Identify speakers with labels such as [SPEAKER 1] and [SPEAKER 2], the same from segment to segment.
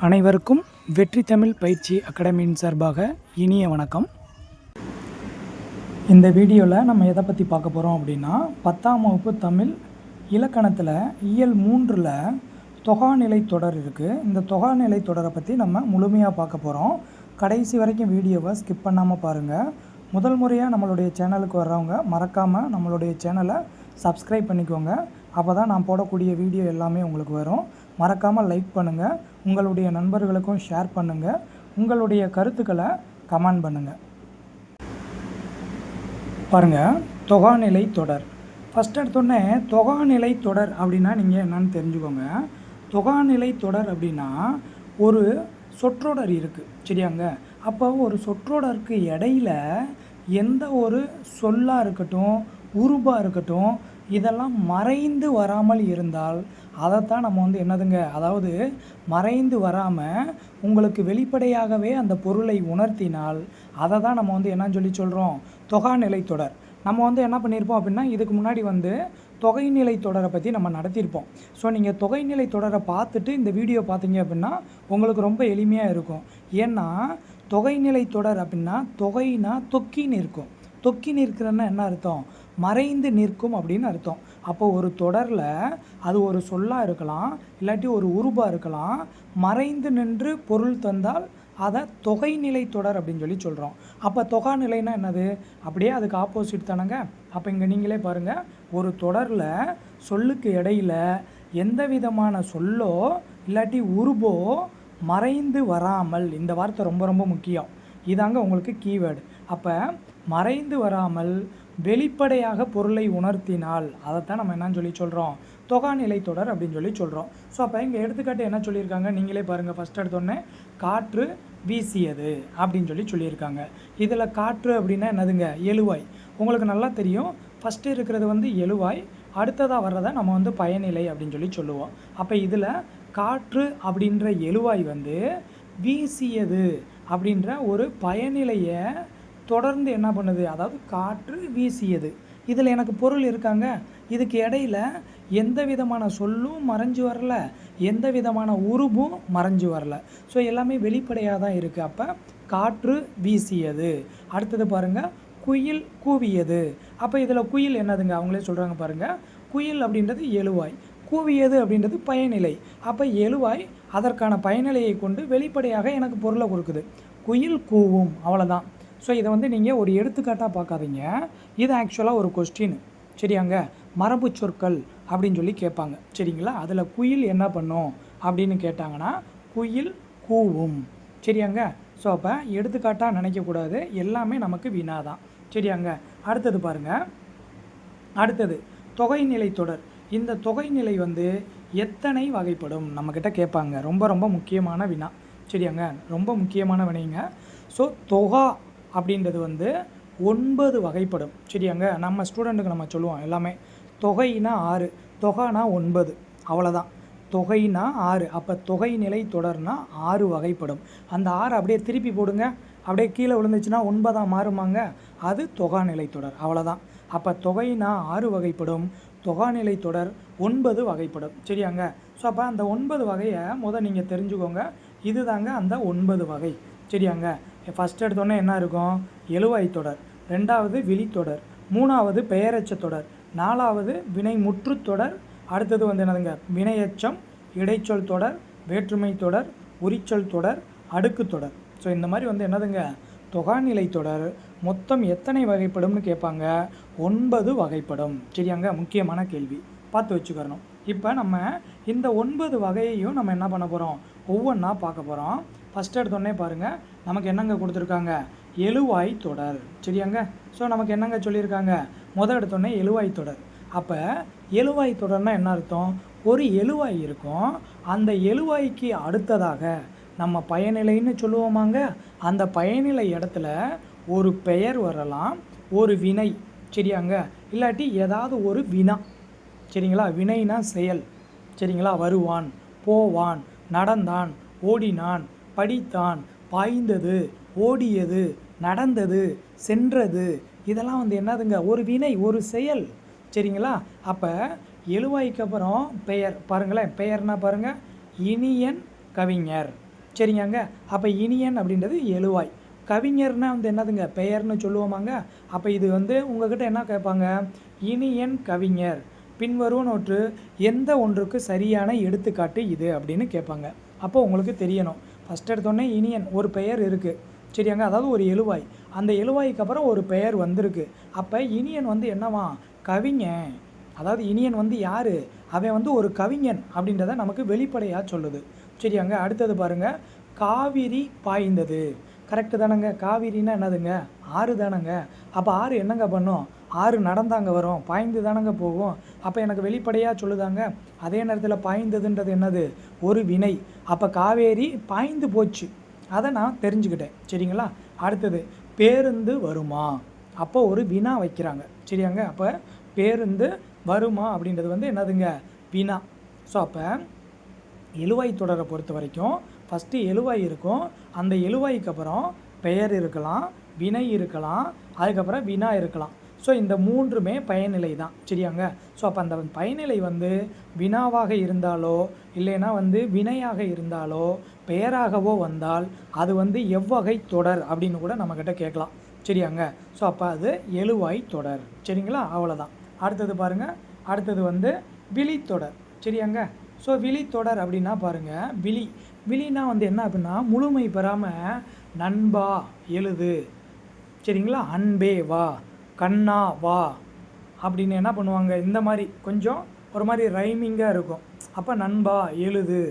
[SPEAKER 1] அனைவருக்கும் வெற்றி தமிழ் பயிற்சி அகாடமியின் சார்பாக இனிய வணக்கம். இந்த வீடியோவில் நம்ம எதை பற்றி பார்க்க போகிறோம் அப்படின்னா 10ஆம் வகுப்பு தமிழ் இலக்கணத்தில் இயல் 3ல் தொகாநிலை தொடர் இருக்குது. இந்த தொகாநிலை தொடரை பற்றி நம்ம முழுமையாக பார்க்க போகிறோம். கடைசி வரைக்கும் வீடியோவை ஸ்கிப் பண்ணாமல் பாருங்கள். முதல் முறையாக நம்மளுடைய சேனலுக்கு வர்றவங்க மறக்காமல் நம்மளுடைய சேனலை சப்ஸ்கிரைப் பண்ணிக்கோங்க. அப்போ தான் நான் போடக்கூடிய வீடியோ எல்லாமே உங்களுக்கு வரும். மறக்காமல் லைக் பண்ணுங்கள், உங்களுடைய நண்பர்களுக்கும் ஷேர் பண்ணுங்கள், உங்களுடைய கருத்துக்களை கமெண்ட் பண்ணுங்கள். பாருங்கள், தொகாநிலை தொடர். ஃபஸ்ட் எடுத்தோடனே தொகாநிலை தொடர் அப்படின்னா நீங்கள் என்னன்னு தெரிஞ்சுக்கோங்க. தொகாநிலை தொடர் அப்படின்னா ஒரு சொற்றொடர் இருக்குது, சரியாங்க. அப்போ ஒரு சொற்றொடருக்கு இடையில் எந்த ஒரு சொல்லாக இருக்கட்டும், உருபாக இருக்கட்டும், இதெல்லாம் மறைந்து வராமல் இருந்தால் அதைத்தான் நம்ம என்னதுங்க, அதாவது மறைந்து வராமல் உங்களுக்கு வெளிப்படையாகவே அந்த பொருளை உணர்த்தினால் அதை தான் நம்ம என்னன்னு சொல்லி சொல்கிறோம், தொகாநிலை தொடர். நம்ம என்ன பண்ணியிருப்போம் அப்படின்னா, இதுக்கு முன்னாடி தொகைநிலை தொடரை பற்றி நம்ம நடத்தியிருப்போம். ஸோ நீங்கள் தொகைநிலை தொடரை பார்த்துட்டு இந்த வீடியோ பார்த்தீங்க அப்படின்னா உங்களுக்கு ரொம்ப எளிமையாக இருக்கும். ஏன்னா தொகைநிலை தொடர் அப்படின்னா தொகைனா தொக்கி நிற்கும். தொக்கி நிற்கிறன்னா என்ன அர்த்தம், மறைந்து நிற்கும் அப்படின்னு அர்த்தம். அப்போ ஒரு தொடரில் அது ஒரு சொல்லாக இருக்கலாம், இல்லாட்டி ஒரு உருபாக இருக்கலாம், மறைந்து நின்று பொருள் தந்தால் அதை தொகைநிலை தொடர் அப்படின்னு சொல்லி சொல்கிறோம். அப்போ தொகாநிலைன்னா என்னது, அப்படியே அதுக்கு ஆப்போசிட் தானங்க. அப்போ இங்கே நீங்களே பாருங்கள், ஒரு தொடரில் சொல்லுக்கு இடையில் எந்த விதமான சொல்லோ இல்லாட்டி உருபோ மறைந்து வராமல், இந்த வார்த்தை ரொம்ப ரொம்ப முக்கியம், இதாங்க உங்களுக்கு கீவேர்டு. அப்போ மறைந்து வராமல் வெளிப்படையாக பொருளை உணர்த்தினால் அதைத்தான் நம்ம என்னன்னு சொல்லி சொல்கிறோம், தொகாநிலை தொடர் அப்படின்னு சொல்லி சொல்கிறோம். ஸோ அப்போ இங்கே எடுத்துக்காட்டு என்ன சொல்லியிருக்காங்க நீங்களே பாருங்கள். ஃபஸ்ட் எடுத்தோடனே காற்று வீசியது அப்படின்னு சொல்லியிருக்காங்க. இதில் காற்று அப்படின்னா என்னதுங்க, எழுவாய். உங்களுக்கு நல்லா தெரியும், ஃபஸ்ட்டு இருக்கிறது எழுவாய், அடுத்ததாக வர்றதை நம்ம பயனிலை அப்படின்னு சொல்லுவோம். அப்போ இதில் காற்று அப்படின்ற எழுவாய் வீசியது அப்படின்ற ஒரு பயனிலையை தொடர்ந்து என்ன பண்ணுது, அதாவது காற்று வீசியது. இதில் எனக்கு பொருள் இருக்காங்க, இதுக்கு இடையில் எந்த விதமான சொல்லும் மறைஞ்சு வரல, எந்த விதமான உருபும் மறைஞ்சு வரல. ஸோ எல்லாமே வெளிப்படையாக தான் இருக்குது. அப்போ காற்று வீசியது. அடுத்தது பாருங்கள், குயில் கூவியது. அப்போ இதில் குயில் என்னதுங்க, அவங்களே சொல்கிறாங்க பாருங்கள். குயில் அப்படின்றது எழுவாய், கூவியது அப்படின்றது பயனிலை. அப்போ எழுவாய் அதற்கான பயனிலையை கொண்டு வெளிப்படையாக எனக்கு பொருளை கொடுக்குது. குயில் கூவும், அவ்வளோதான். ஸோ இதை நீங்கள் ஒரு எடுத்துக்காட்டாக பார்க்காதீங்க, இது ஆக்சுவலாக ஒரு கொஸ்டின், சரியாங்க. மரபு சொற்கள் அப்படின்னு சொல்லி கேட்பாங்க, சரிங்களா. அதில் குயில் என்ன பண்ணும் அப்படின்னு கேட்டாங்கன்னா குயில் கூவும், சரியாங்க. ஸோ அப்போ எடுத்துக்காட்டாக நினைக்கக்கூடாது, எல்லாமே நமக்கு வினா தான், சரியாங்க. அடுத்தது பாருங்கள், அடுத்தது தொகைநிலை தொடர். இந்த தொகைநிலை எத்தனை வகைப்படும் நம்மக்கிட்ட கேட்பாங்க. ரொம்ப ரொம்ப முக்கியமான வினா, சரியாங்க, ரொம்ப முக்கியமான வினைங்க. ஸோ தொகா அப்படின்றது 9 வகைப்படும், சரியாங்க. நம்ம ஸ்டூடெண்ட்டுக்கு நம்ம சொல்லுவோம் எல்லாமே, தொகைனா 6, தொகானா 9, அவ்வளோதான். தொகைனா 6, அப்போ தொகைநிலை தொடர்னா 6 வகைப்படும். அந்த 6 அப்படியே திருப்பி போடுங்க, அப்படியே கீழே விழுந்துச்சுன்னா 9ஆக மாறுமாங்க, அது தொகாநிலை தொடர், அவ்வளோதான். அப்போ தொகைனா 6 வகைப்படும், தொகாநிலை தொடர் 9 வகைப்படும், சரியாங்க. ஸோ அப்போ அந்த 9 வகையை நீங்கள் தெரிஞ்சுக்கோங்க. இது தாங்க அந்த 9 வகை, சரியாங்க. ஃபஸ்ட் எடுத்தோடனே என்ன இருக்கும், எழுவாய் தொடர், ரெண்டாவது விழித்தொடர், மூணாவது பெயரச்ச தொடர், நாலாவது வினை முற்று தொடர், அடுத்தது என்னதுங்க, வினையச்சம், இடைச்சொல் தொடர், வேற்றுமை தொடர், உரிச்சொல் தொடர், அடுக்கு தொடர். ஸோ இந்த மாதிரி என்னதுங்க, தொகாநிலை தொடர் மொத்தம் எத்தனை வகைப்படும்னு கேட்பாங்க, 9 வகைப்படும், சரியாங்க. முக்கியமான கேள்வி, பார்த்து வச்சுக்கிறணும். இப்போ நம்ம இந்த 9 வகையையும் நம்ம என்ன பண்ண போகிறோம், ஒவ்வொன்றா பார்க்க போகிறோம். ஃபஸ்ட் எடுத்தோடனே பாருங்கள், நமக்கு என்னங்க கொடுத்துருக்காங்க, எழுவாய் தொடர், சரியாங்க. ஸோ நமக்கு என்னங்க சொல்லியிருக்காங்க, எடுத்தோடனே எழுவாய் தொடர். அப்போ எழுவாய் தொடர்னால் என்ன அர்த்தம், ஒரு எழுவாய் இருக்கும், அந்த எழுவாய்க்கு அடுத்ததாக நம்ம பயனிலைன்னு சொல்லுவோமாங்க, அந்த பயனிலை இடத்துல ஒரு பெயர் வரலாம், ஒரு வினை, சரியாங்க, இல்லாட்டி ஏதாவது ஒரு வினா, சரிங்களா. வினைனா செயல், சரிங்களா. வருவான், போவான், நடந்தான், ஓடினான், படித்தான், பாய்ந்தது, ஓடியது, நடந்தது, சென்றது, இதெல்லாம் என்னதுங்க, ஒரு வினை, ஒரு செயல், சரிங்களா. அப்போ எழுவாய்க்கு அப்புறம் பெயர் பாருங்களேன், பெயர்னா பாருங்கள், இனியன் கவிஞர், சரிங்கங்க. அப்போ இனியன் அப்படின்றது எழுவாய். கவிஞர்னா வந்து என்னதுங்க, பெயர்னு சொல்லுவோமாங்க. அப்போ இது வந்து உங்ககிட்ட என்ன கேட்பாங்க, இனியன் கவிஞர் பின்வருவனவற்று எந்த ஒன்றுக்கு சரியான எடுத்துக்காட்டு இது அப்படின்னு கேட்பாங்க. அப்போ உங்களுக்கு தெரியணும். ஃபஸ்ட் எடுத்தோடனே இனியன் ஒரு பெயர் இருக்குது, சரியாங்க, அதாவது ஒரு எழுவாய். அந்த எழுவாய்க்கு அப்புறம் ஒரு பெயர் வந்திருக்கு. அப்போ இனியன் வந்து என்னவா, கவிஞன். அதாவது இனியன் வந்து யார், அவன் வந்து ஒரு கவிஞன் அப்படின்றத நமக்கு வெளிப்படையாக சொல்லுது. சரியாங்க. அடுத்தது பாருங்கள், காவிரி பாய்ந்தது. கரெக்டு தானேங்க. காவிரின்னா என்னதுங்க, ஆறு தானேங்க. அப்போ ஆறு என்னங்க பண்ணும், ஆறு நடந்தாங்க வரும், பாய்ந்து தானங்க போகும். அப்போ எனக்கு வெளிப்படையாக சொல்லுதாங்க. அதே நேரத்தில் பாய்ந்ததுன்றது என்னது, ஒரு வினை. அப்போ காவேரி பாய்ந்து போச்சு, அதை நான் தெரிஞ்சுக்கிட்டேன். சரிங்களா. அடுத்தது பேருந்து வருமா. அப்போ ஒரு வினா வைக்கிறாங்க. சரியாங்க. அப்போ பேருந்து வருமா அப்படின்றது வந்து என்னதுங்க, வினா. ஸோ அப்போ எழுவாய் தொடரை பொறுத்த வரைக்கும் ஃபஸ்ட்டு எழுவாய் இருக்கும். அந்த எழுவாய்க்கு அப்புறம் பெயர் இருக்கலாம், வினை இருக்கலாம், அதுக்கப்புறம் வினா இருக்கலாம். ஸோ இந்த மூன்றுமே பயனிலை தான். சரியாங்க. ஸோ அப்போ அந்த பயனிலை வந்து வினாவாக இருந்தாலோ இல்லைன்னா வந்து வினையாக இருந்தாலோ பெயராகவோ வந்தால் அது வந்து எவ்வகை தொடர் அப்படின்னு கூட நம்மக்கிட்ட கேட்கலாம். சரியாங்க. ஸோ அப்போ அது எழுவாய் தொடர். சரிங்களா. அவ்வளோதான். அடுத்தது பாருங்கள். அடுத்தது வந்து விழித்தொடர். சரியாங்க. ஸோ விழித்தொடர் அப்படின்னா பாருங்கள், விழினா வந்து என்ன அப்படின்னா முழுமை பெறாமல் நண்பா எழுது, சரிங்களா, அன்பே வா, கண்ணா வா அப்படின்னு என்ன பண்ணுவாங்க, இந்த மாதிரி கொஞ்சம் ஒரு மாதிரி ரைமிங்காக இருக்கும். அப்போ நண்பா எழுது,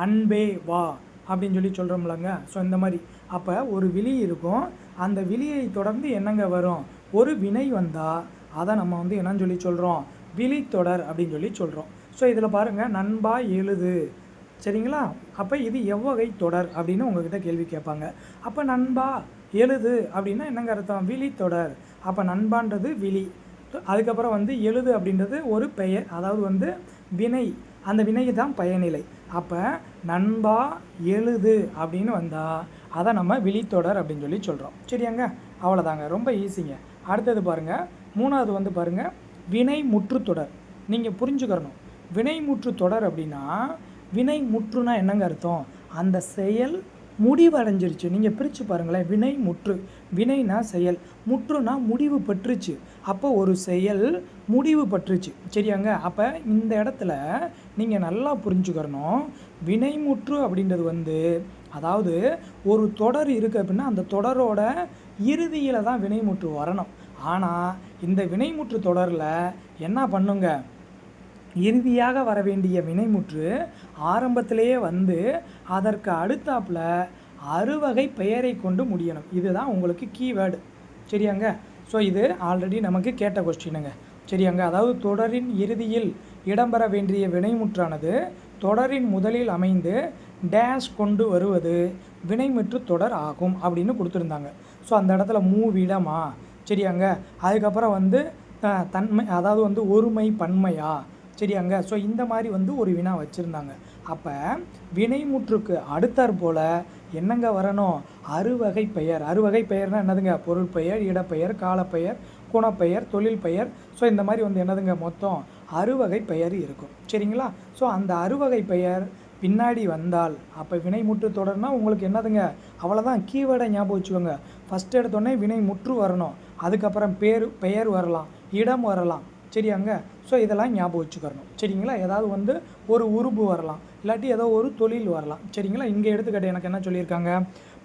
[SPEAKER 1] அன்பே வா அப்படின்னு சொல்லி சொல்கிறோம்லங்க. ஸோ இந்த மாதிரி அப்போ ஒரு விழி இருக்கும். அந்த விழியை தொடர்ந்து என்னங்க வரும், ஒரு வினை வந்தால் அதை நம்ம வந்து என்னன்னு சொல்லி சொல்கிறோம், விழித்தொடர் அப்படின்னு சொல்லி சொல்கிறோம். ஸோ இதில் பாருங்கள், நண்பா எழுது, சரிங்களா. அப்போ இது எவ்வகை தொடர் அப்படின்னு உங்கள்கிட்ட கேள்வி கேட்பாங்க. அப்போ நண்பா எழுது அப்படின்னா என்னங்க அர்த்தம், விழித்தொடர். அப்போ நண்பான்றது விழி, அதுக்கப்புறம் வந்து எழுது அப்படின்றது ஒரு பெயர், அதாவது வந்து வினை. அந்த வினை தான் பயனிலை. அப்போ நண்பா எழுது அப்படின்னு வந்தால் அதை நம்ம விழித்தொடர் அப்படின்னு சொல்லி சொல்கிறோம். சரியாங்க. அவ்வளோதாங்க, ரொம்ப ஈஸிங்க. அடுத்தது பாருங்கள், மூணாவது வந்து பாருங்கள், வினை முற்றுத்தொடர். நீங்கள் புரிஞ்சுக்கிறணும், வினை முற்று தொடர் அப்படின்னா, வினை முற்றுனா என்னங்க அர்த்தம், அந்த செயல் முடிவடைஞ்சிருச்சு. நீங்கள் பிரித்து பாருங்களேன், வினை முற்று, வினைனா செயல், முற்றுனா முடிவு பெற்றுச்சு. அப்போ ஒரு செயல் முடிவு பெற்றுச்சு. சரியாங்க. அப்போ இந்த இடத்துல நீங்கள் நல்லா புரிஞ்சுக்கிறணும், வினைமுற்று அப்படின்றது வந்து அதாவது ஒரு தொடர் இருக்குது அப்படின்னா அந்த தொடரோட இறுதியில் தான் வினைமுற்று வரணும். ஆனால் இந்த வினைமுற்று தொடரில் என்ன பண்ணுங்க, இறுதியாக வர வேண்டிய வினைமுற்று ஆரம்பத்திலேயே வந்து அதற்கு அடுத்தாப்பில் அறுவகை பெயரை கொண்டு முடியணும். இதுதான் உங்களுக்கு கீவேர்டு. சரியாங்க. ஸோ இது ஆல்ரெடி நமக்கு கேட்ட கொஸ்டினுங்க. சரியாங்க. அதாவது தொடரின் இறுதியில் இடம்பெற வேண்டிய வினைமுற்றானது தொடரின் முதலில் அமைந்து டேஷ் கொண்டு வருவது வினைமுற்று தொடர் ஆகும் அப்படின்னு கொடுத்துருந்தாங்க. ஸோ அந்த இடத்துல மூவிடமா, சரியாங்க, அதுக்கப்புறம் வந்து தன்மை, அதாவது வந்து ஒருமை பன்மையா, சரியாங்க. ஸோ இந்த மாதிரி வந்து ஒரு வினா வச்சுருந்தாங்க. அப்போ வினைமுற்றுக்கு அடுத்தாற் போல் என்னங்க வரணும், அறுவகை பெயர். அறுவகை பெயர்னால் என்னதுங்க, பொருள் பெயர், இடப்பெயர், காலப்பெயர், குணப்பெயர், தொழில் பெயர். ஸோ இந்த மாதிரி வந்து என்னதுங்க, மொத்தம் அறுவகை பெயர் இருக்கும். சரிங்களா. ஸோ அந்த அறுவகை பெயர் பின்னாடி வந்தால் அப்போ வினைமுற்று தொடர்னா உங்களுக்கு என்னதுங்க, அவ்வளோதான். கீவேர்டை ஞாபகம் வச்சுக்கோங்க. ஃபஸ்ட் எடுத்தோடனே வினைமுற்று வரணும், அதுக்கப்புறம் பெயர் வரலாம், இடம் வரலாம். சரியாங்க. ஸோ இதெல்லாம் ஞாபகம் வச்சுக்கிறணும். சரிங்களா. ஏதாவது வந்து ஒரு உருபு வரலாம், இல்லாட்டி ஏதோ ஒரு தொழில் வரலாம். சரிங்களா. இங்கே எடுத்துக்கிட்ட எனக்கு என்ன சொல்லியிருக்காங்க,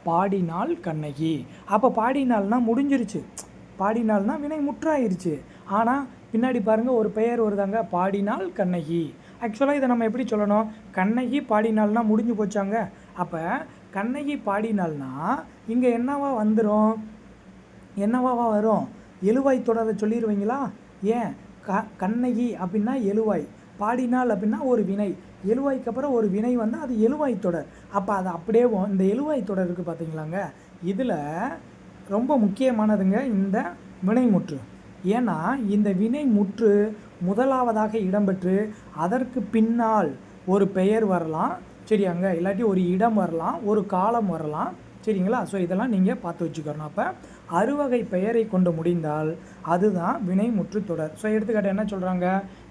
[SPEAKER 1] பாடினாள் கண்ணகி. அப்போ பாடினாள்னால் முடிஞ்சிருச்சு, பாடினாள்னால் வினை முற்றாயிருச்சு. ஆனால் பின்னாடி பாருங்கள் ஒரு பெயர் வருதாங்க, பாடினாள் கண்ணகி. ஆக்சுவலாக இதை நம்ம எப்படி சொல்லணும், கண்ணகி பாடினாள்னால் முடிஞ்சு போச்சாங்க. அப்போ கண்ணகி பாடினாள்னால் இங்கே என்னவா வந்துடும், என்னவா வரும், எழுவாய் தொடரை சொல்லிடுவீங்களா. ஏன், கண்ணகி அப்படின்னா எழுவாய், பாடினாள் அப்படின்னா ஒரு வினை, எழுவாய்க்கு அப்புறம் ஒரு வினை வந்து அது எழுவாய் தொடர். அப்போ அது அப்படியே இந்த எழுவாய் தொடர் இருக்குது பார்த்தீங்களாங்க, இதில் ரொம்ப முக்கியமானதுங்க இந்த வினைமுற்று. ஏன்னா இந்த வினைமுற்று முதலாவதாக இடம்பெற்று அதற்கு பின்னால் ஒரு பெயர் வரலாம், சரியாங்க, இல்லாட்டி ஒரு இடம் வரலாம், ஒரு காலம் வரலாம். சரிங்களா. ஸோ இதெல்லாம் நீங்கள் பார்த்து வச்சுக்கணும். அப்போ அறுவகை பெயரை கொண்டு முடிந்தால் அதுதான் வினைமுற்று தொடர். ஸோ எடுத்துக்காட்டு என்ன சொல்கிறாங்க,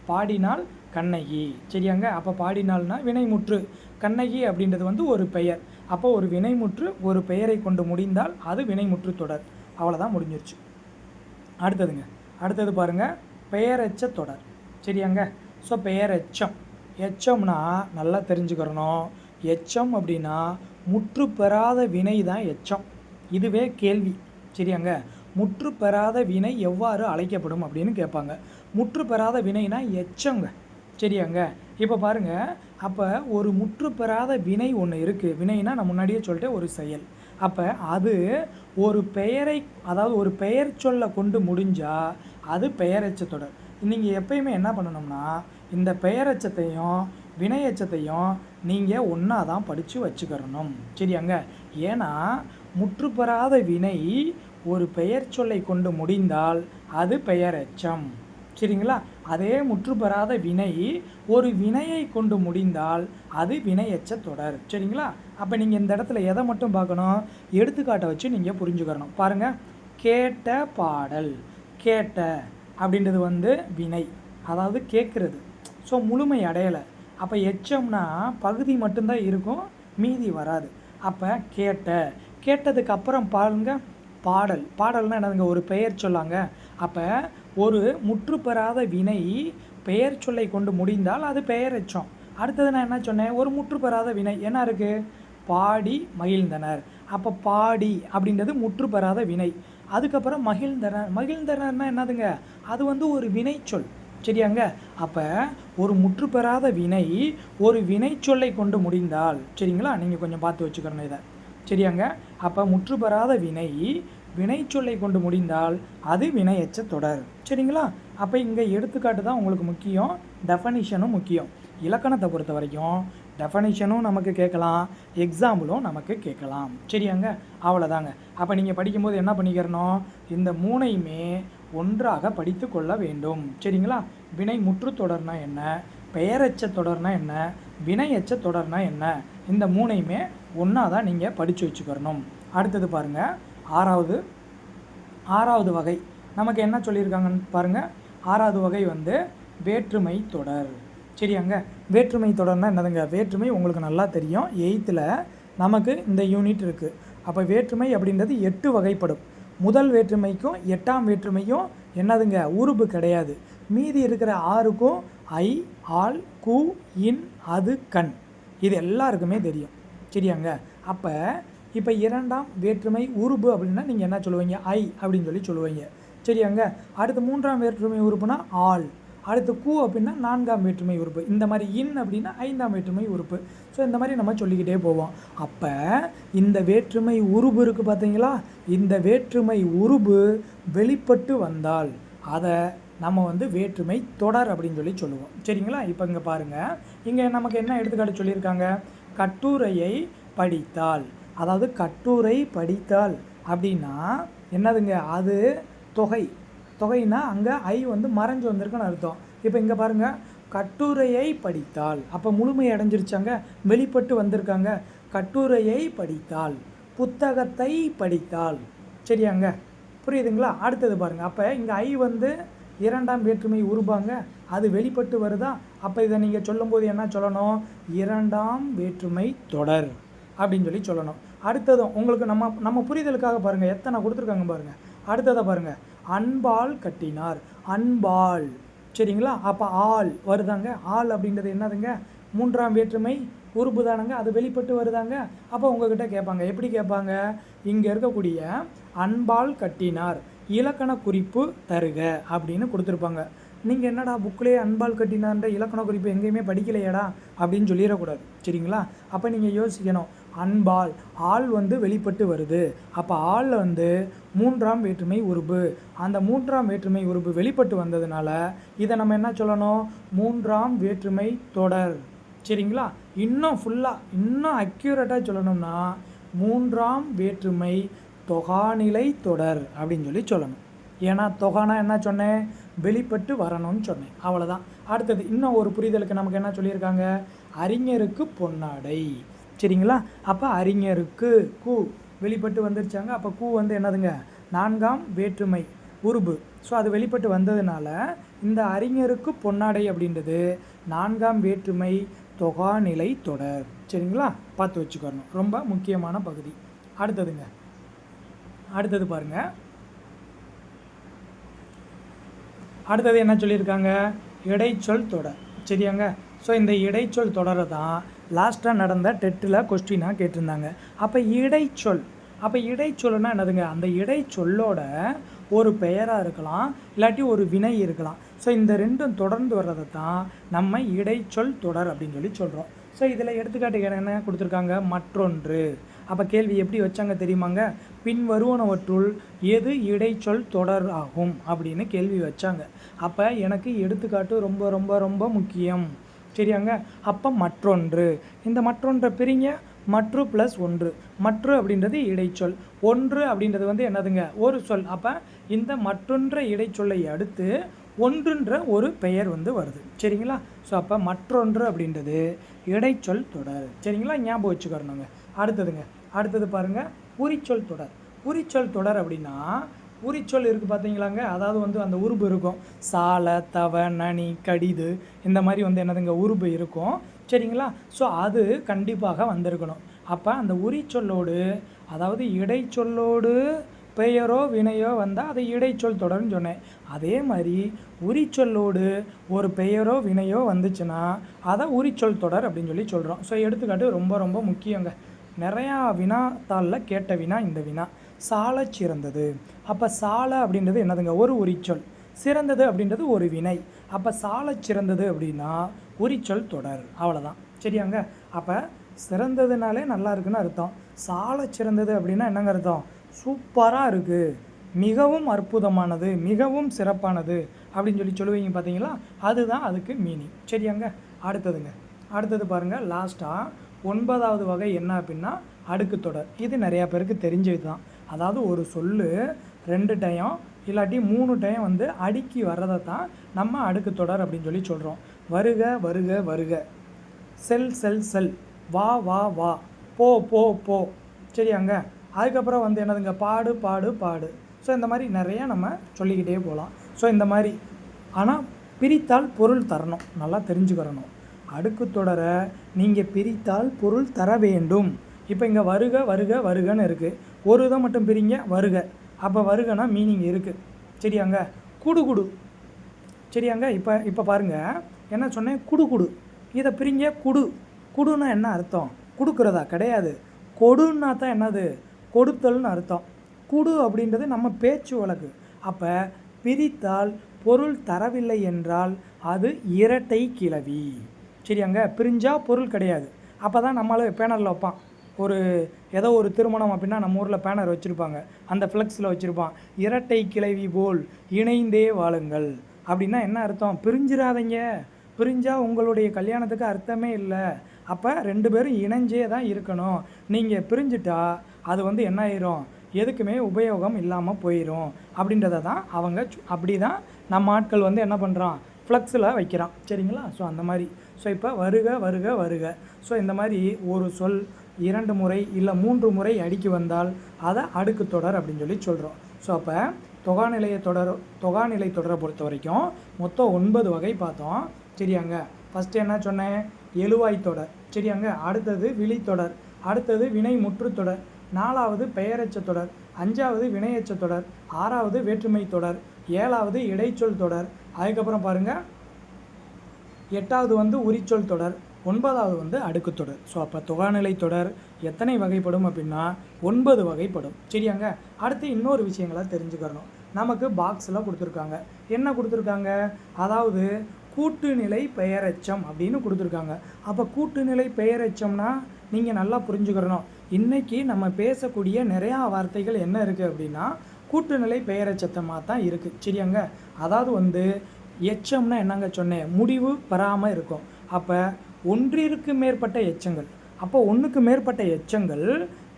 [SPEAKER 1] பாடினாள் கண்ணகி. சரியாங்க. அப்போ பாடினாள்னா வினைமுற்று, கண்ணகி அப்படின்றது வந்து ஒரு பெயர். அப்போ ஒரு வினைமுற்று ஒரு பெயரை கொண்டு முடிந்தால் அது வினைமுற்று தொடர். அவ்வளோதான், முடிஞ்சிருச்சு. அடுத்தது பாருங்கள், பெயரெச்ச தொடர். சரியாங்க? ஸோ பெயரெச்சம், எச்சம்னா நல்லா தெரிஞ்சுக்கிறணும். எச்சம் அப்படின்னா முற்று பெறாத வினை தான் எச்சம். இதுவே கேள்வி. சரியாங்க? முற்று பெறாத வினை எவ்வாறு அழைக்கப்படும் அப்படின்னு கேட்பாங்க. முற்று பெறாத வினைனா எச்சங்க. சரியாங்க? இப்போ பாருங்கள், அப்போ ஒரு முற்று பெறாத வினை ஒன்று இருக்குது. வினைனா நான் முன்னாடியே சொல்லிட்டேன், ஒரு செயல். அப்போ அது ஒரு பெயரை, அதாவது ஒரு பெயர் சொல்ல கொண்டு முடிஞ்சால் அது பெயரெச்ச தொடர். நீங்கள் எப்பயுமே என்ன பண்ணணும்னா, இந்த பெயரெச்சத்தையும் வினையெச்சத்தையும் நீங்கள் ஒன்றா தான் படித்து வச்சுக்கிறணும். சரியாங்க? ஏன்னா முற்று பெறாத வினை ஒரு பெயர் சொல்லை கொண்டு முடிந்தால் அது பெயரெச்சம். சரிங்களா? அதே முற்று பெறாத வினை ஒரு வினையை கொண்டு முடிந்தால் அது வினையெச்ச தொடர். சரிங்களா? அப்போ நீங்கள் இந்த இடத்துல எதை மட்டும் பார்க்கணும், எடுத்துக்காட்டை வச்சு நீங்கள் புரிஞ்சுக்கிறணும். பாருங்கள், கேட்ட பாடல். கேட்ட அப்படின்றது வினை, அதாவது கேட்குறது. ஸோ முழுமை அடையலை. அப்போ எச்சம்னா பகுதி மட்டும்தான் இருக்கும், மீதி வராது. அப்போ கேட்டதுக்கு அப்புறம் பாருங்க பாடல். பாடல்னால் என்னதுங்க, ஒரு பெயர் சொல்லாங்க. அப்போ ஒரு முற்று பெறாத வினை பெயர் சொல்லை கொண்டு முடிந்தால் அது பெயரெச்சம். அடுத்தது நான் என்ன சொன்னேன், ஒரு முற்று பெறாத வினை என்ன இருக்குது, பாடி மகிழ்ந்தனர். அப்போ பாடி அப்படின்றது முற்று பெறாத வினை. அதுக்கப்புறம் மகிழ்ந்தனர்னா என்னதுங்க, அது ஒரு வினை சொல். சரியாங்க? அப்போ ஒரு முற்று பெறாத வினை ஒரு வினை சொல்லை கொண்டு முடிந்தால், சரிங்களா, நீங்கள் கொஞ்சம் பார்த்து வச்சுக்கணும் இதை. சரியாங்க? அப்போ முற்று பெறாத வினை வினை சொல்லை கொண்டு முடிந்தால் அது வினையெச்ச தொடர். சரிங்களா? அப்போ இங்கே எடுத்துக்காட்டு தான் உங்களுக்கு முக்கியம், டெஃபனிஷனும் முக்கியம். இலக்கணத்தை பொறுத்த வரைக்கும் டெஃபனிஷனும் நமக்கு கேட்கலாம், எக்ஸாம்பிளும் நமக்கு கேட்கலாம். சரியாங்க? அவ்வளோதாங்க. அப்போ நீங்கள் படிக்கும்போது என்ன பண்ணிக்கிறணும், இந்த மூணையுமே ஒன்றாக படித்து கொள்ள வேண்டும். சரிங்களா? வினை முற்று தொடர்னா என்ன, பெயரெச்ச தொடர்னா என்ன, வினையெச்ச தொடர்னா என்ன, இந்த மூணையுமே ஒன்றா தான் நீங்கள் படித்து வச்சுக்கிறணும். அடுத்தது பாருங்கள், ஆறாவது வகை நமக்கு என்ன சொல்லியிருக்காங்கன்னு பாருங்கள். ஆறாவது வகை வேற்றுமை தொடர். சரியாங்க? வேற்றுமை தொடர்னா என்னதுங்க, வேற்றுமை உங்களுக்கு நல்லா தெரியும். 8th நமக்கு இந்த யூனிட் இருக்குது. அப்போ வேற்றுமை அப்படின்றது 8 வகைப்படும். முதல் வேற்றுமைக்கும் 8ஆம் வேற்றுமையும் என்னதுங்க, உருபு கிடையாது. மீதி இருக்கிற 6க்கும் ஐ, ஆல், கு, இன், அது, கண், இது எல்லாருக்குமே தெரியும். சரியாங்க? அப்போ இப்போ 2ஆம் வேற்றுமை உருபு அப்படின்னா நீங்கள் என்ன சொல்லுவீங்க, ஐ அப்படின்னு சொல்லுவீங்க. சரியாங்க? அடுத்து 3ஆம் வேற்றுமை உறுப்புனா ஆல், அடுத்து கு அப்படின்னா 4ஆம் வேற்றுமை உறுப்பு, இந்த மாதிரி இன் அப்படின்னா 5ஆம் வேற்றுமை உறுப்பு. ஸோ இந்த மாதிரி நம்ம சொல்லிக்கிட்டே போவோம். அப்போ இந்த வேற்றுமை உருபு இருக்குது பார்த்தீங்களா, இந்த வேற்றுமை உருபு வெளிப்பட்டு வந்தால் அதை நம்ம வேற்றுமை தொடர் அப்படின்னு சொல்லுவோம். சரிங்களா? இப்போ இங்கே பாருங்கள், இங்கே நமக்கு என்ன எடுத்துக்காட்டு சொல்லியிருக்காங்க, கட்டுரையை படித்தால். அதாவது கட்டுரை படித்தால் அப்படின்னா என்னதுங்க, அது தொகைனா அங்கே ஐ மறைஞ்சு வந்திருக்குன்னு அர்த்தம். இப்போ இங்கே பாருங்கள், கட்டுரையை படித்தால், அப்போ முழுமை அடைஞ்சிருச்சாங்க, வெளிப்பட்டு வந்திருக்காங்க. கட்டுரையை படித்தால், புத்தகத்தை படித்தால். சரியாங்க? புரியுதுங்களா? அடுத்தது பாருங்கள், அப்போ இங்கே ஐ 2ஆம் வேற்றுமை உருபாங்க, அது வெளிப்பட்டு வருதா. அப்போ இதை நீங்கள் சொல்லும்போது என்ன சொல்லணும், 2ஆம் வேற்றுமை தொடர் அப்படின்னு சொல்லணும். அடுத்ததும் உங்களுக்கு நம்ம புரிதலுக்காக பாருங்கள், எத்தனை கொடுத்துருக்காங்க பாருங்கள். அடுத்ததை பாருங்கள், அன்பால் கட்டினார். அன்பால். சரிங்களா? அப்போ ஆள் வருதாங்க. ஆள் அப்படின்றது என்னதுங்க, 3ஆம் வேற்றுமை உறுப்பு தானங்க, அது வெளிப்பட்டு வருதாங்க. அப்போ உங்ககிட்ட கேட்பாங்க, எப்படி கேட்பாங்க, இங்கே இருக்கக்கூடிய அன்பால் கட்டினார் இலக்கண குறிப்பு தருக அப்படின்னு கொடுத்துருப்பாங்க. நீங்கள் என்னடா புக்கிலே அன்பால் கட்டினார்ன்ற இலக்கண குறிப்பு எங்கேயுமே படிக்கலையடா அப்படின்னு சொல்லிடக்கூடாது. சரிங்களா? அப்போ நீங்கள் யோசிக்கணும், அன்பால் ஆள் வெளிப்பட்டு வருது. அப்போ ஆள் 3ஆம் வேற்றுமை உறுப்பு, அந்த 3ஆம் வேற்றுமை உறுப்பு வெளிப்பட்டு வந்ததுனால இதை நம்ம என்ன சொல்லணும், 3ஆம் வேற்றுமை தொடர். சரிங்களா? இன்னும் அக்யூரேட்டாக சொல்லணும்னா 3ஆம் வேற்றுமை தொகாநிலை தொடர் அப்படின்னு சொல்லணும். ஏன்னா தொகானா என்ன சொன்னேன், வெளிப்பட்டு வரணும்னு சொன்னேன். அவ்வளோதான். அடுத்தது இன்னும் ஒரு புரிதலுக்கு நமக்கு என்ன சொல்லியிருக்காங்க, அறிஞருக்கு பொன்னாடை. சரிங்களா? அப்போ அறிஞருக்கு கு வெளிப்பட்டு வந்துருச்சாங்க. அப்போ கு என்னதுங்க, 4ஆம் வேற்றுமை உருபு. ஸோ அது வெளிப்பட்டு வந்ததுனால இந்த அறிஞருக்கு பொன்னாடை அப்படின்றது 4ஆம் வேற்றுமை தொகாநிலை தொடர். சரிங்களா, பார்த்து வச்சுக்கணும், ரொம்ப முக்கியமான பகுதி. அடுத்ததுங்க, அடுத்தது பாருங்கள். அடுத்தது என்ன சொல்லியிருக்காங்க? இடைச்சொல் தொடர். சரியாங்க. ஸோ இந்த இடைச்சொல் தொடரை தான் லாஸ்ட்டாக நடந்த டெட்டில் கொஸ்டினாக கேட்டிருந்தாங்க. அப்போ இடைச்சொல்னா என்னதுங்க? அந்த இடைச்சொல்லோட ஒரு பெயராக இருக்கலாம், இல்லாட்டி ஒரு வினை இருக்கலாம். ஸோ இந்த ரெண்டும் தொடர்ந்து வர்றதை தான் நம்ம இடைச்சொல் தொடர் அப்படின்னு சொல்லி சொல்கிறோம். ஸோ இதில் எடுத்துக்காட்டு என்ன கொடுத்துருக்காங்க? மற்றொன்று. அப்போ கேள்வி எப்படி வச்சாங்க தெரியுமாங்க? பின் வருவனவற்றுள் எது இடைச்சொல் தொடர் ஆகும் அப்படின்னு கேள்வி வச்சாங்க. அப்போ எனக்கு எடுத்துக்காட்டு ரொம்ப ரொம்ப ரொம்ப முக்கியம். சரியாங்க. அப்போ மற்றொன்று, இந்த மற்றொன்றை பிரிங்க, மற்று ப்ளஸ் ஒன்று. மற்று அப்படின்றது இடைச்சொல், ஒன்று அப்படின்றது வந்து என்னதுங்க? ஒரு சொல். அப்போ இந்த மற்றொன்ற இடைச்சொல்லை அடுத்து ஒன்றுன்ற ஒரு பெயர் வந்து வருது. சரிங்களா. ஸோ அப்போ மற்றொன்று அப்படின்றது இடைச்சொல் தொடர். சரிங்களா, ஞாபகம் வச்சுக்கிறணுங்க. அடுத்தது பாருங்கள், உரிச்சொல் தொடர். உரிச்சொல் தொடர் அப்படின்னா உரிச்சொல் இருக்குது பார்த்தீங்களாங்க, அதாவது வந்து அந்த உருபு இருக்கும். சால, தவ, நனி, கடிது, இந்த மாதிரி வந்து என்னதுங்க உருபு இருக்கும். சரிங்களா. ஸோ அது கண்டிப்பாக வந்திருக்கணும். அப்போ அந்த உரிச்சொல்லோடு, அதாவது இடைச்சொல்லோடு பெயரோ வினையோ வந்தால் அது இடைச்சொல் தொடர்னு சொன்னேன். அதே மாதிரி உரிச்சொல்லோடு ஒரு பெயரோ வினையோ வந்துச்சுன்னா அதை உரிச்சொல் தொடர் அப்படின்னு சொல்லி சொல்கிறோம். ஸோ எடுத்துக்காட்டு ரொம்ப ரொம்ப முக்கியங்க. நிறையா வினாத்தாளில் கேட்ட வினா இந்த வினா. சால சிறந்தது. அப்போ சால அப்படின்றது என்னதுங்க? ஒரு உரிச்சொல். சிறந்தது அப்படின்றது ஒரு வினை. அப்போ சால சிறந்தது அப்படின்னா உரிச்சொல் தொடர். அவ்வளோதான். சரியாங்க. அப்போ சிறந்ததுனாலே நல்லா இருக்குன்னு அர்த்தம். சால சிறந்தது அப்படின்னா என்னங்க அர்த்தம்? சூப்பராக இருக்குது, மிகவும் அற்புதமானது, மிகவும் சிறப்பானது அப்படின்னு சொல்லி சொல்லுவீங்க பார்த்தீங்களா, அதுதான் அதுக்கு மீனிங். சரியாங்க. அடுத்தது பாருங்கள், லாஸ்ட்டாக 9வது வகை என்ன அப்படின்னா அடுக்கு தொடர். இது நிறையா பேருக்கு தெரிஞ்சது தான். அதாவது ஒரு சொல்லு 2 டைம் இல்லாட்டி 3 டைம் வந்து அடுக்கி வர்றதை தான் நம்ம அடுக்கு தொடர் அப்படின்னு சொல்லி சொல்கிறோம். வருக வருக வருக, செல் செல் செல், வா வா வா, போ போ போ. சரியாங்க. அதுக்கப்புறம் வந்து என்னதுங்க? பாடு பாடு பாடு. ஸோ இந்த மாதிரி நிறையா நம்ம சொல்லிக்கிட்டே போகலாம். ஸோ இந்த மாதிரி, ஆனால் பிரித்தால் பொருள் தரணும், நல்லா தெரிஞ்சுக்கிறணும். அடுக்கு தொடரை நீங்கள் பிரித்தால் பொருள் தர வேண்டும். இப்போ இங்கே வருக வருக வருகன்னு இருக்குது, ஒரு இதை மட்டும் பிரிங்க வருக. அப்போ வருகனா மீனிங் இருக்குது. சரியாங்க. குடு குடு. சரியாங்க. இப்போ பாருங்கள், என்ன சொன்னேன்? குடு குடு. இதை பிரிங்க குடு. குடுன்னா என்ன அர்த்தம்? கொடுக்குறதா? கிடையாது. கொடுன்னா தான் என்னது? கொடுத்தல்னு அர்த்தம். குடு அப்படின்றது நம்ம பேச்சு வழக்கு. அப்போ பிரித்தால் பொருள் தரவில்லை என்றால் அது இரட்டை கிளவி. சரியாங்க. பிரிஞ்சால் பொருள் கிடையாது. அப்போ தான் நம்மளால் பேனரில் வைப்பான். ஏதோ ஒரு திருமணம் அப்படின்னா நம்ம ஊரில் பேனர் வச்சுருப்பாங்க, அந்த ஃப்ளெக்ஸில் வச்சுருப்பான், இரட்டை கிளவி போல் இணைந்தே வாழுங்கள். அப்படின்னா என்ன அர்த்தம்? பிரிஞ்சிடாதீங்க, பிரிஞ்சால் உங்களுடைய கல்யாணத்துக்கு அர்த்தமே இல்லை. அப்போ 2 பேரும் இணைஞ்சே தான் இருக்கணும். நீங்கள் பிரிஞ்சுட்டா அது வந்து என்ன ஆயிரும்? எதுக்குமே உபயோகம் இல்லாமல் போயிடும். அப்படின்றத தான் அவங்க அப்படி தான் நம்ம ஆட்கள் வந்து என்ன பண்ணுறான்? ஃப்ளெக்ஸில் வைக்கிறான். சரிங்களா. ஸோ அந்த மாதிரி. ஸோ இப்போ வருக வருக வருக. ஸோ இந்த மாதிரி ஒரு சொல் 2 முறை இல்லை 3 முறை அடுக்கி வந்தால் அதை அடுக்கு தொடர் அப்படின்னு சொல்லி சொல்கிறோம். ஸோ அப்போ தொகாநிலை தொடரை பொறுத்த வரைக்கும் மொத்தம் 9 வகை பார்த்தோம். சரியாங்க. ஃபஸ்ட்டு என்ன சொன்னேன்? எழுவாய் தொடர். சரியாங்க. அடுத்தது விழித்தொடர், அடுத்தது வினை முற்று தொடர், 4வது பெயரெச்ச தொடர், 5வது வினையெச்ச தொடர், 6வது வேற்றுமை தொடர், 7வது இடைச்சொல் தொடர், அதுக்கப்புறம் பாருங்கள் 8வது வந்து உரிச்சொல் தொடர், 9வது வந்து அடுக்கு தொடர். ஸோ அப்போ தொகாநிலை தொடர் எத்தனை வகைப்படும் அப்படின்னா 9 வகைப்படும். சரியாங்க. அடுத்து இன்னொரு விஷயங்களை தெரிஞ்சுக்கிறணும். நமக்கு பாக்ஸில் கொடுத்துருக்காங்க. என்ன கொடுத்துருக்காங்க? அதாவது கூட்டுநிலை பெயரெச்சம் அப்படின்னு கொடுத்துருக்காங்க. அப்போ கூட்டுநிலை பெயரெச்சம்னா நீங்கள் நல்லா புரிஞ்சுக்கிறணும். இன்றைக்கி நம்ம பேசக்கூடிய நிறையா வார்த்தைகள் என்ன இருக்குது அப்படின்னா கூட்டுநிலை பெயரெச்சத்தமாக தான் இருக்குது. சரியாங்க. அதாவது வந்து எச்சம்னா என்னங்க சொன்னேன்? முடிவு பெறாமல் இருக்கும். அப்போ ஒன்றிற்கு மேற்பட்ட எச்சங்கள், அப்போ ஒன்றுக்கு மேற்பட்ட எச்சங்கள்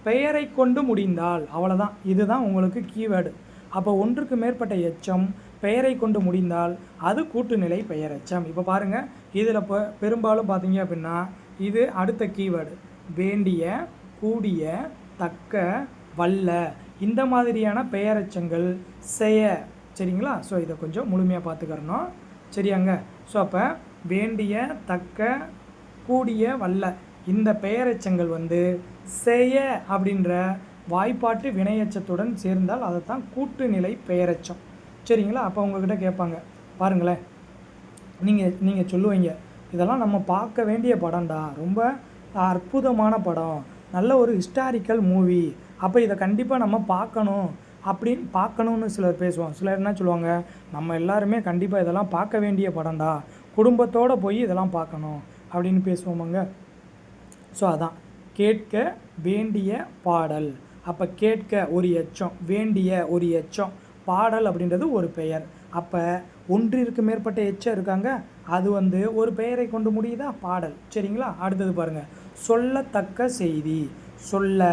[SPEAKER 1] பெயரை கொண்டு முடிந்தால், அவ்வளோதான். இதுதான் உங்களுக்கு கீவேர்டு. அப்போ ஒன்றுக்கு மேற்பட்ட எச்சம் பெயரை கொண்டு முடிந்தால் அது கூட்டுநிலை பெயரெச்சம். இப்போ பாருங்கள், இதில் இப்போ பெரும்பாலும் பார்த்தீங்க அப்படின்னா இது அடுத்த கீவேர்டு வேண்டிய, கூடிய, தக்க, வல்ல, இந்த மாதிரியான பெயரெச்சங்கள் செய்ய. சரிங்களா. ஸோ இதை கொஞ்சம் முழுமையாக பார்த்துக்கிறணும். சரியாங்க. ஸோ அப்போ வேண்டிய, தக்க, கூடிய வல்ல இந்த பெயரெச்சங்கள் வந்து செய்ய அப்படின்ற வாய்ப்பாட்டு வினையெச்சத்துடன் சேர்ந்தால் அதை தான் கூட்டுநிலை பெயரெச்சம். சரிங்களா? அப்போ உங்ககிட்ட கேட்பாங்க பாருங்களேன், நீங்கள் சொல்லுவீங்க, இதெல்லாம் நம்ம பார்க்க வேண்டிய படம்டா, ரொம்ப அற்புதமான படம், நல்ல ஒரு ஹிஸ்டாரிக்கல் மூவி, அப்போ இதை கண்டிப்பாக நம்ம பார்க்கணும்னு சிலர் பேசுவாங்க. சிலர் என்ன சொல்லுவாங்க, நம்ம எல்லாருமே கண்டிப்பாக இதெல்லாம் பார்க்க வேண்டிய படம்டா, குடும்பத்தோடு போய் இதெல்லாம் பார்க்கணும் அப்படின்னு பேசுவோமாங்க. ஸோ அதான் கேட்க வேண்டிய பாடல். அப்போ கேட்க ஒரு எச்சம், வேண்டிய ஒரு எச்சம், பாடல் அப்படின்றது ஒரு பெயர். அப்போ ஒன்றிற்கு மேற்பட்ட எச்சம் இருக்காங்க, அது வந்து ஒரு பெயரை கொண்டு முடியுதா, பாடல். சரிங்களா? அடுத்தது பாருங்கள், சொல்லத்தக்க செய்தி. சொல்ல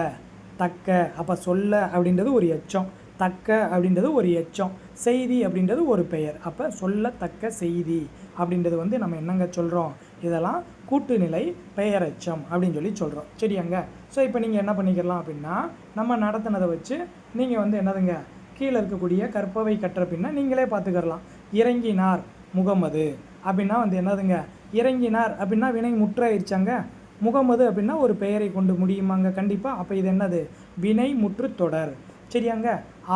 [SPEAKER 1] தக்க, அப்போ சொல்ல அப்படின்றது ஒரு எச்சம், தக்க அப்படின்றது ஒரு எச்சம், செய்தி அப்படின்றது ஒரு பெயர். அப்போ சொல்லத்தக்க செய்தி அப்படின்றது வந்து நம்ம என்னங்க சொல்கிறோம், இதெல்லாம் கூட்டுநிலை பெயரெச்சம் அப்படின்னு சொல்லி சொல்கிறோம். சரியாங்க? ஸோ இப்போ நீங்கள் என்ன பண்ணிக்கலாம் அப்படின்னா, நம்ம நடத்தினதை வச்சு நீங்கள் வந்து என்னதுங்க, கீழே இருக்கக்கூடிய கற்பவை கற்ற பின்னா நீங்களே பார்த்துக்கிறலாம். இறங்கினார் முகமது அப்படின்னா வந்து என்னதுங்க, இறங்கினார் அப்படின்னா வினை முற்றாயிருச்சாங்க. முகமது அப்படின்னா ஒரு பெயரை கொண்டு முடியுமாங்க, கண்டிப்பாக. அப்போ இது என்னது, வினை முற்று தொடர். சரியாங்க?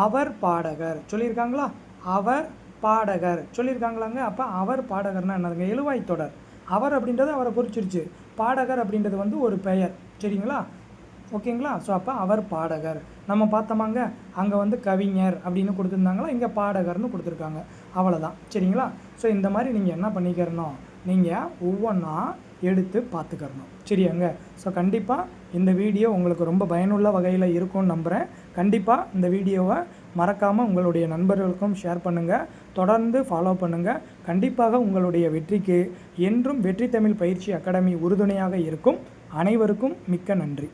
[SPEAKER 1] அவர் பாடகர் சொல்லியிருக்காங்களா, அவர் பாடகர் சொல்லியிருக்காங்களாங்க. அப்போ அவர் பாடகர்னால் என்னதுங்க, எழுவாய் தொடர். அவர் அப்படின்றது அவரை குறிச்சிருச்சு, பாடகர் அப்படின்றது வந்து ஒரு பெயர். சரிங்களா? ஓகேங்களா? ஸோ அப்போ அவர் பாடகர் நம்ம பார்த்தோமாங்க, அங்கே வந்து கவிஞர் அப்படின்னு கொடுத்துருந்தாங்களா, இங்கே பாடகர்னு கொடுத்துருக்காங்க, அவ்வளோதான். சரிங்களா? ஸோ இந்த மாதிரி நீங்கள் என்ன பண்ணிக்கிறணும், நீங்கள் ஒவ்வொன்றா எடுத்து பார்த்துக்கிறணும். சரியாங்க? ஸோ கண்டிப்பாக இந்த வீடியோ உங்களுக்கு ரொம்ப பயனுள்ள வகையில் இருக்கும்னு நம்புகிறேன். கண்டிப்பாக இந்த வீடியோவை மறக்காமல் உங்களுடைய நண்பர்களுக்கும் ஷேர் பண்ணுங்கள், தொடர்ந்து ஃபாலோ பண்ணுங்கள். கண்டிப்பாக உங்களுடைய வெற்றிக்கு என்றும் வெற்றி தமிழ் பயிற்சி அகாடமி உறுதுணையாக இருக்கும். அனைவருக்கும் மிக்க நன்றி.